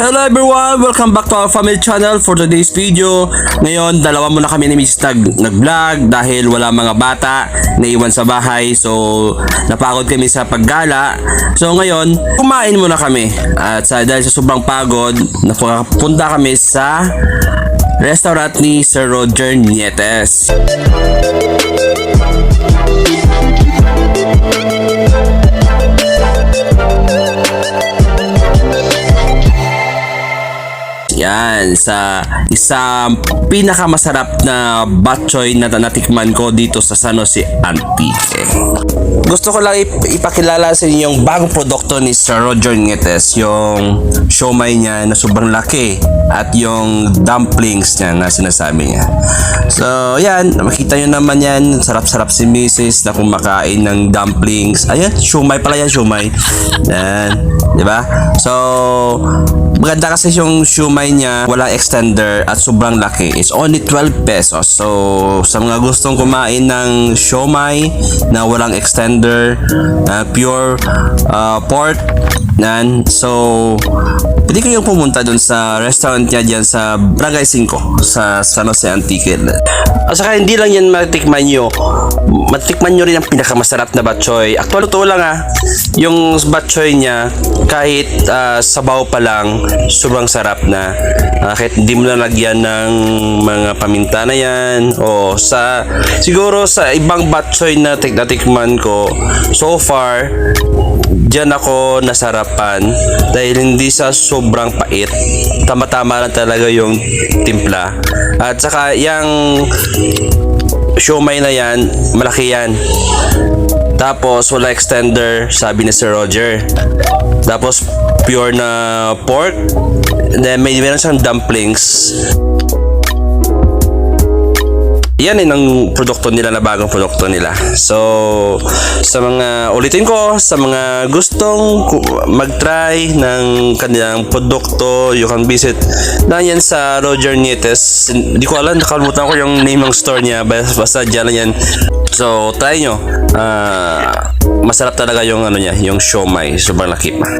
Hello everyone! Welcome back to our family channel for today's video. Ngayon, dalawa muna kami ni Mrs. nag-vlog dahil wala mga bata, naiwan sa bahay. So, napagod kami sa paggala. So, ngayon, kumain muna kami. At dahil sa sobrang pagod, napunta kami sa restaurant ni Sir Roger Nietes. Yan, sa isang pinakamasarap na bok choy na natikman ko dito sa San Jose Antique. Gusto ko lang ipakilala sa inyo yung bagong produkto ni Sir Roger Nietes, yung siomai niya na sobrang laki at yung dumplings niya na sinasabi niya. So, yan, makita nyo naman yan, sarap-sarap si Mrs. na kumakain ng dumplings. Ayan, siomai pala yan, siomai. Yan, di ba? So, maganda kasi yung siomai niya, walang extender at sobrang laki. It's only 12 pesos. So, sa mga gustong kumain ng siomai na walang extender, pure pork, yan. So, pwede ko yung pumunta dun sa restaurant niya dyan sa Barangay 5 sa San Jose Antique. At saka hindi lang yan matikman nyo rin ang pinakamasarap na bok choy. Actually, totoo lang yung bok choy niya, kahit sabaw pa lang, sobrang sarap na. Kahit hindi mo nalagyan ng mga paminta na yan, o siguro sa ibang bok choy na natikman ko, so far, diyan ako nasarapan dahil hindi sa sobrang pait. Tama-tama lang talaga yung timpla. At saka yung siomai na yan, malaki yan. Tapos wala extender, sabi ni Sir Roger. Tapos pure na pork. Then meron siyang dumplings. Yan ang produkto nila, na bagong produkto nila. So, sa mga sa mga gustong mag-try ng kanilang produkto, you can visit na yan sa Roger Nietes. Hindi ko alam, nakalimutan ko yung name ng store niya, basta dyan lang yan. So, try nyo. Masarap talaga yung yung siomai, sobrang laki pa.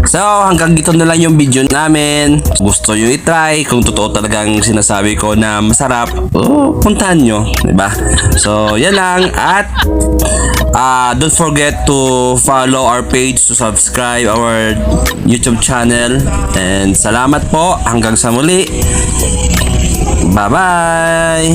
So, hanggang dito na lang yung video namin. Gusto nyo i-try, kung totoo talagang sinasabi ko na masarap, puntahan nyo, diba? So, yan lang. At don't forget to follow our page, to subscribe our YouTube channel. And salamat po. Hanggang sa muli. Bye-bye!